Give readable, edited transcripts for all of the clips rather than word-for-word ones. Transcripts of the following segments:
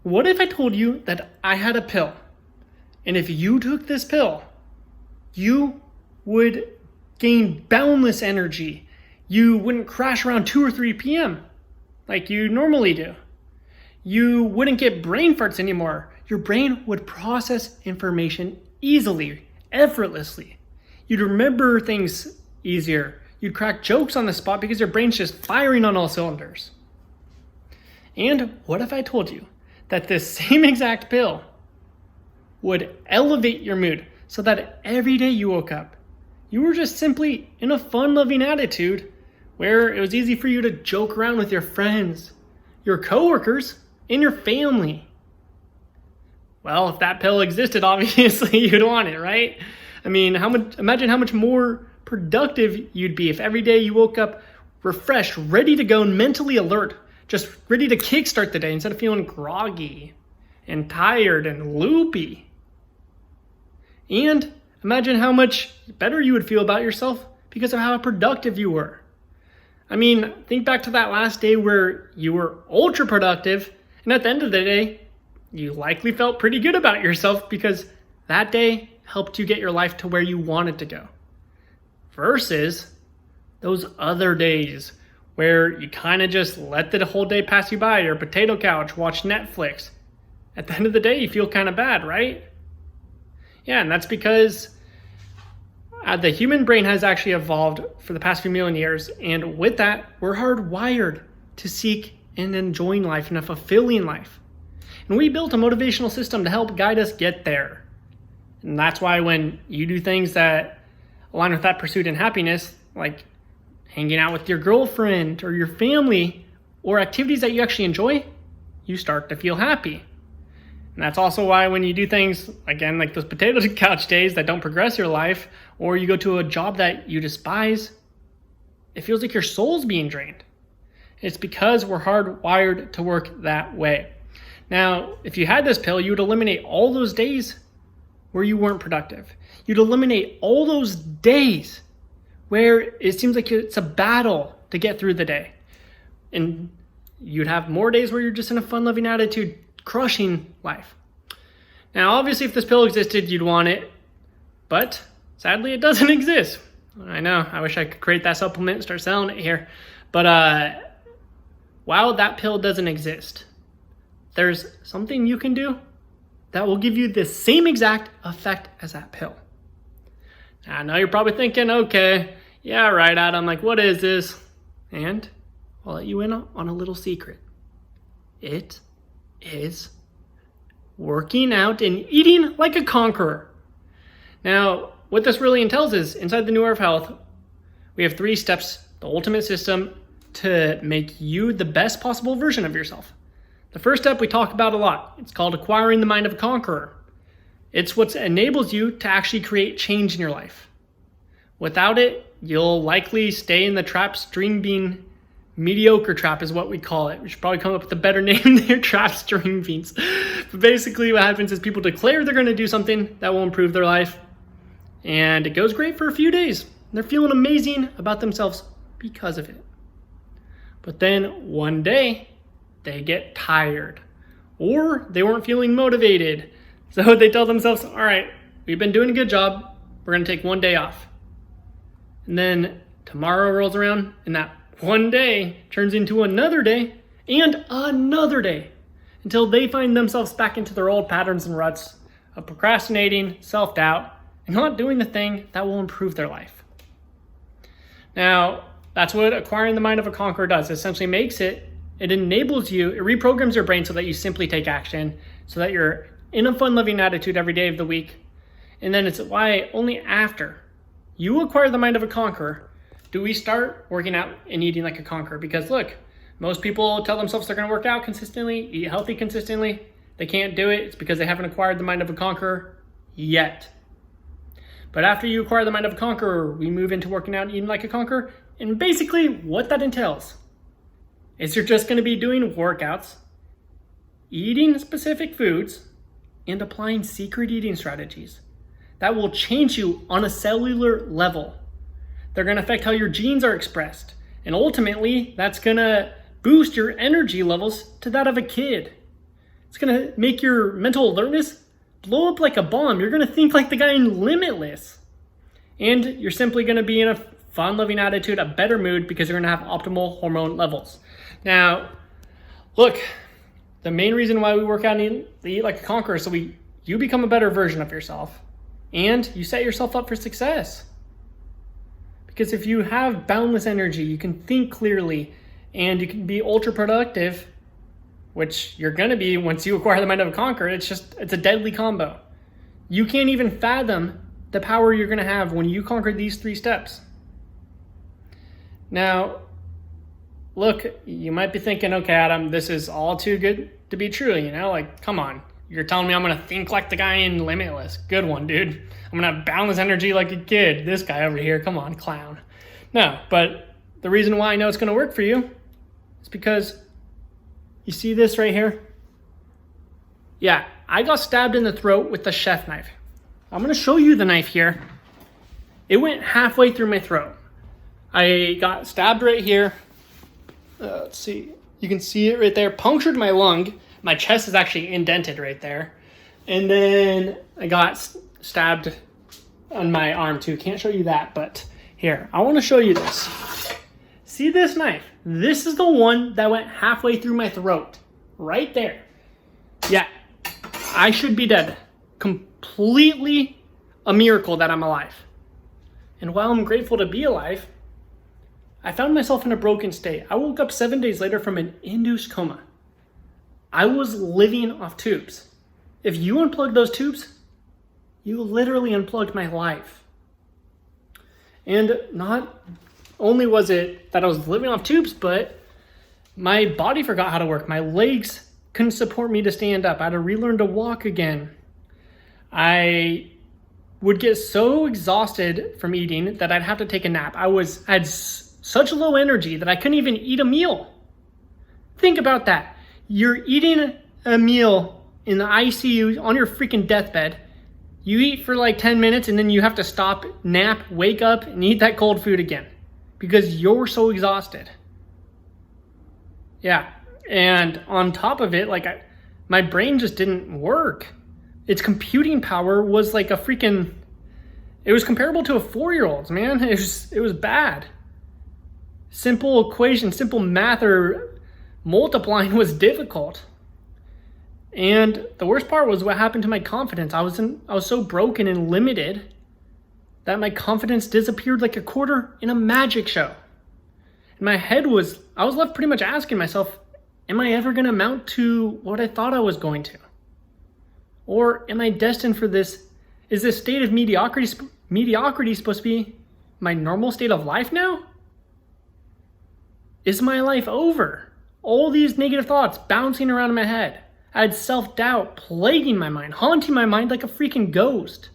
What if I told you that I had a pill, and if you took this pill, you would gain boundless energy. You wouldn't crash around 2 or 3 p.m. like you normally do. You wouldn't get brain farts anymore. Your brain would process information easily, effortlessly. You'd remember things easier. You'd crack jokes on the spot because your brain's just firing on all cylinders. And what if I told you that this same exact pill would elevate your mood so that every day you woke up, you were just simply in a fun-loving attitude where it was easy for you to joke around with your friends, your coworkers, and your family? Well, if that pill existed, obviously you'd want it, right? I mean, imagine how much more productive you'd be if every day you woke up refreshed, ready to go, and mentally alert, just ready to kickstart the day instead of feeling groggy and tired and loopy. And imagine how much better you would feel about yourself because of how productive you were. I mean, think back to that last day where you were ultra productive, and at the end of the day, you likely felt pretty good about yourself because that day helped you get your life to where you wanted to go. Versus those other days where you kind of just let the whole day pass you by, your potato couch, watch Netflix. At the end of the day, you feel kind of bad, right? Yeah, and that's because the human brain has actually evolved for the past few million years, and with that, we're hardwired to seek and enjoying life and a fulfilling life. And we built a motivational system to help guide us get there. And that's why when you do things that align with that pursuit and happiness, like hanging out with your girlfriend or your family, or activities that you actually enjoy, you start to feel happy. And that's also why when you do things, again, like those potato couch days that don't progress your life, or you go to a job that you despise, it feels like your soul's being drained. It's because we're hardwired to work that way. Now, if you had this pill, you would eliminate all those days where you weren't productive. You'd eliminate all those days where it seems like it's a battle to get through the day. And you'd have more days where you're just in a fun-loving attitude, crushing life. Now, obviously, if this pill existed, you'd want it, but sadly, it doesn't exist. I know, I wish I could create that supplement and start selling it here. But while that pill doesn't exist, there's something you can do that will give you the same exact effect as that pill. Now, I know you're probably thinking, okay, yeah, right, Adam, like, what is this? And I'll let you in on a little secret. It is working out and eating like a conqueror. Now, what this really entails is, inside the New Era of Health, we have 3 steps, the ultimate system to make you the best possible version of yourself. The first step we talk about a lot. It's called acquiring the mind of a conqueror. It's what enables you to actually create change in your life. Without it, you'll likely stay in the trap string bean. Mediocre trap is what we call it. We should probably come up with a better name than your trap string beans. But basically what happens is people declare they're going to do something that will improve their life. And it goes great for a few days. They're feeling amazing about themselves because of it. But then one day, they get tired. Or they weren't feeling motivated. So they tell themselves, all right, we've been doing a good job. We're going to take one day off. And then tomorrow rolls around, and that one day turns into another day and another day until they find themselves back into their old patterns and ruts of procrastinating, self-doubt, and not doing the thing that will improve their life. Now, that's what acquiring the mind of a conqueror does. It essentially makes it enables you, it reprograms your brain so that you simply take action, so that you're in a fun-loving attitude every day of the week. And then it's why only after you acquire the mind of a conqueror do we start working out and eating like a conqueror. Because look, most people tell themselves they're going to work out consistently, eat healthy consistently. They can't do it. It's because they haven't acquired the mind of a conqueror yet. But after you acquire the mind of a conqueror, we move into working out and eating like a conqueror. And basically what that entails is you're just going to be doing workouts, eating specific foods, and applying secret eating strategies that will change you on a cellular level. They're going to affect how your genes are expressed. And ultimately, that's going to boost your energy levels to that of a kid. It's It's going to make your mental alertness blow up like a bomb. You're going to think like the guy in Limitless. And you're simply going to be in a fun-loving attitude, a better mood, because you're going to have optimal hormone levels. Now, look, the main reason why we work out and eat like a conqueror is so you become a better version of yourself. And you set yourself up for success. Because if you have boundless energy, you can think clearly, and you can be ultra productive, which you're going to be once you acquire the mind of a conqueror. It's a deadly combo. You can't even fathom the power you're going to have when you conquer these 3 steps. Now, look, you might be thinking, okay, Adam, this is all too good to be true. Like, come on. You're telling me I'm going to think like the guy in Limitless. Good one, dude. I'm going to have boundless energy like a kid. This guy over here, come on, clown. No, but the reason why I know it's going to work for you is because you see this right here? Yeah, I got stabbed in the throat with the chef knife. I'm going to show you the knife here. It went halfway through my throat. I got stabbed right here. Let's see. You can see it right there. Punctured my lung. My chest is actually indented right there. And then I got stabbed on my arm too. Can't show you that, but here. I want to show you this. See this knife? This is the one that went halfway through my throat. Right there. Yeah. I should be dead. Completely a miracle that I'm alive. And while I'm grateful to be alive, I found myself in a broken state. I woke up 7 days later from an induced coma. I was living off tubes. If you unplug those tubes, you literally unplugged my life. And not only was it that I was living off tubes, but my body forgot how to work. My legs couldn't support me to stand up. I had to relearn to walk again. I would get so exhausted from eating that I'd have to take a nap. I had such low energy that I couldn't even eat a meal. Think about that. You're eating a meal in the ICU on your freaking deathbed. You eat for like 10 minutes and then you have to stop, nap, wake up, and eat that cold food again because you're so exhausted. Yeah, and on top of it, my brain just didn't work. Its computing power was like a freaking, it was comparable to a 4-year-old's, man. It was bad. Simple equation, simple math or multiplying was difficult. And the worst part was what happened to my confidence. I was so broken and limited that my confidence disappeared like a quarter in a magic show. And my head I was left pretty much asking myself, am I ever going to amount to what I thought I was going to? Or am I destined for this? Is this state of mediocrity supposed to be my normal state of life now? Is my life over? All these negative thoughts bouncing around in my head. I had self-doubt plaguing my mind, haunting my mind like a freaking ghost.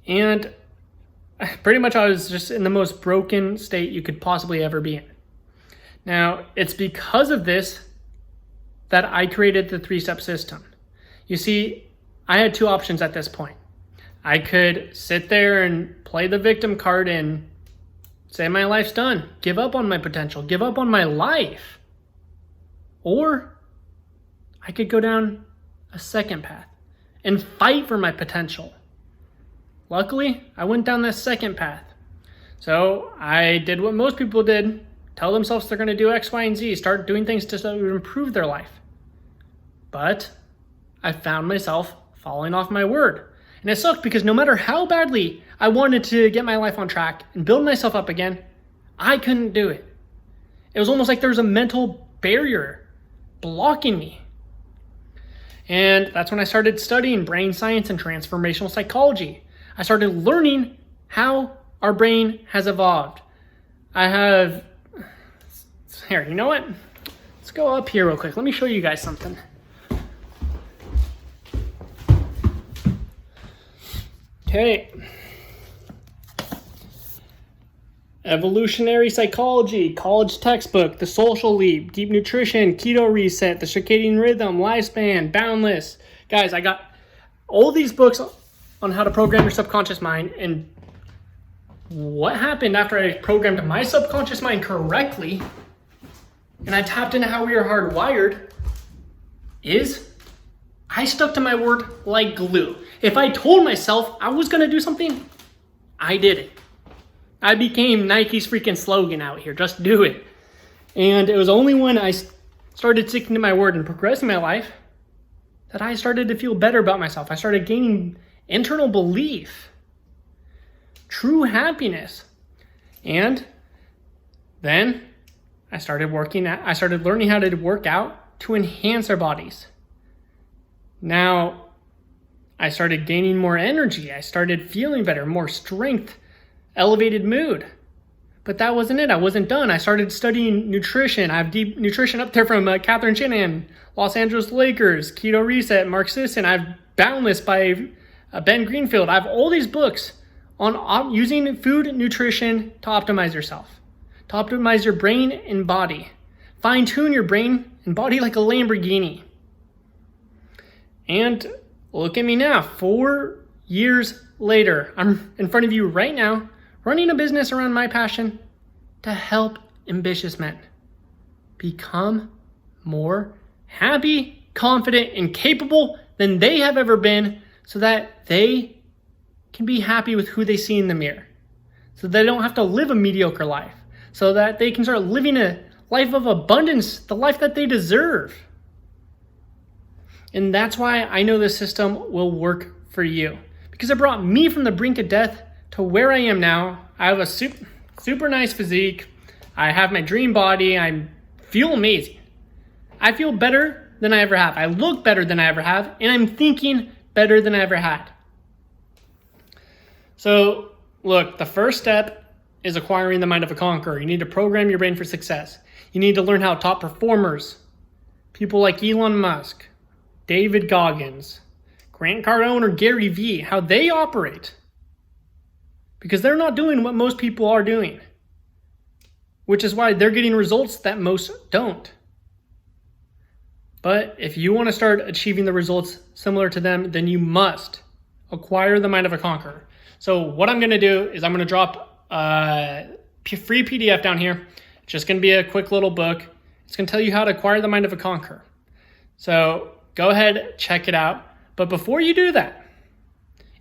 And pretty much I was just in the most broken state you could possibly ever be in. Now, it's because of this that I created the 3-step system. You see, I had 2 options at this point. I could sit there and play the victim card and say my life's done, give up on my potential, give up on my life. Or I could go down a second path and fight for my potential. Luckily, I went down this second path. So I did what most people did, tell themselves they're going to do X, Y, and Z, start doing things to improve their life. But I found myself falling off my word. And it sucked because no matter how badly I wanted to get my life on track and build myself up again, I couldn't do it. It was almost like there was a mental barrier blocking me. And that's when I started studying brain science and transformational psychology. I started learning how our brain has evolved. Here, you know what? Let's go up here real quick. Let me show you guys something. Okay. Evolutionary Psychology, college textbook, The Social Leap, Deep Nutrition, Keto Reset, The Circadian Rhythm, Lifespan, Boundless. Guys, I got all these books on how to program your subconscious mind, and what happened after I programmed my subconscious mind correctly, and I tapped into how we are hardwired, is I stuck to my word like glue. If I told myself I was going to do something, I did it. I became Nike's freaking slogan out here, just do it. And it was only when I started sticking to my word and progressing my life that I started to feel better about myself. I started gaining internal belief, true happiness. And then I started learning how to work out to enhance our bodies. Now, I started gaining more energy. I started feeling better, more strength, elevated mood. But that wasn't it. I wasn't done. I started studying nutrition. I have deep nutrition up there from Catherine Shanahan, Los Angeles Lakers, Keto Reset, Mark Sisson. I have Boundless by Ben Greenfield. I have all these books on using food and nutrition to optimize yourself, to optimize your brain and body. Fine-tune your brain and body like a Lamborghini. And look at me now, 4 years later, I'm in front of you right now, running a business around my passion to help ambitious men become more happy, confident, and capable than they have ever been, so that they can be happy with who they see in the mirror, so they don't have to live a mediocre life, so that they can start living a life of abundance, the life that they deserve. And that's why I know this system will work for you, because it brought me from the brink of death to where I am now. I have a super nice physique. I have my dream body. I feel amazing. I feel better than I ever have. I look better than I ever have, and I'm thinking better than I ever had. So look, the first step is acquiring the mind of a conqueror. You need to program your brain for success. You need to learn how top performers, people like Elon Musk, David Goggins, Grant Cardone, or Gary Vee, how they operate. Because they're not doing what most people are doing, which is why they're getting results that most don't. But if you want to start achieving the results similar to them, then you must acquire the mind of a conqueror. So what I'm going to do is I'm going to drop a free PDF down here. It's just going to be a quick little book. It's going to tell you how to acquire the mind of a conqueror. So go ahead, check it out. But before you do that,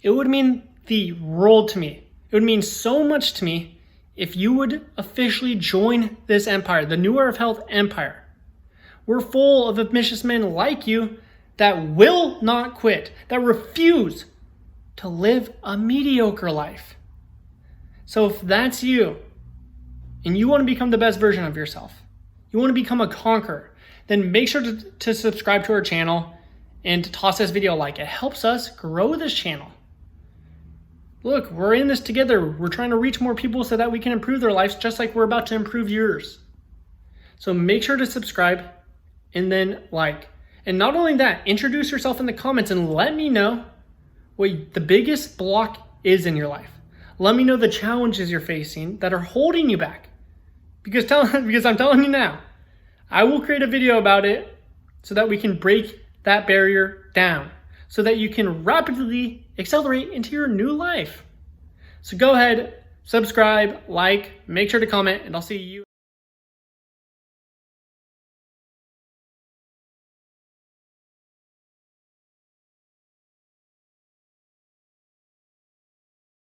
it would mean the world to me. It would mean so much to me if you would officially join this empire, the New Era of Health empire. We're full of ambitious men like you that will not quit, that refuse to live a mediocre life. So if that's you, and you want to become the best version of yourself, you want to become a conqueror, then make sure to subscribe to our channel and to toss this video a like. It helps us grow this channel. Look, we're in this together. We're trying to reach more people so that we can improve their lives just like we're about to improve yours. So make sure to subscribe and then like. And not only that, introduce yourself in the comments and let me know what the biggest block is in your life. Let me know the challenges you're facing that are holding you back. Because I'm telling you now, I will create a video about it so that we can break that barrier down, so that you can rapidly accelerate into your new life. So go ahead, subscribe, like, make sure to comment, and I'll see you.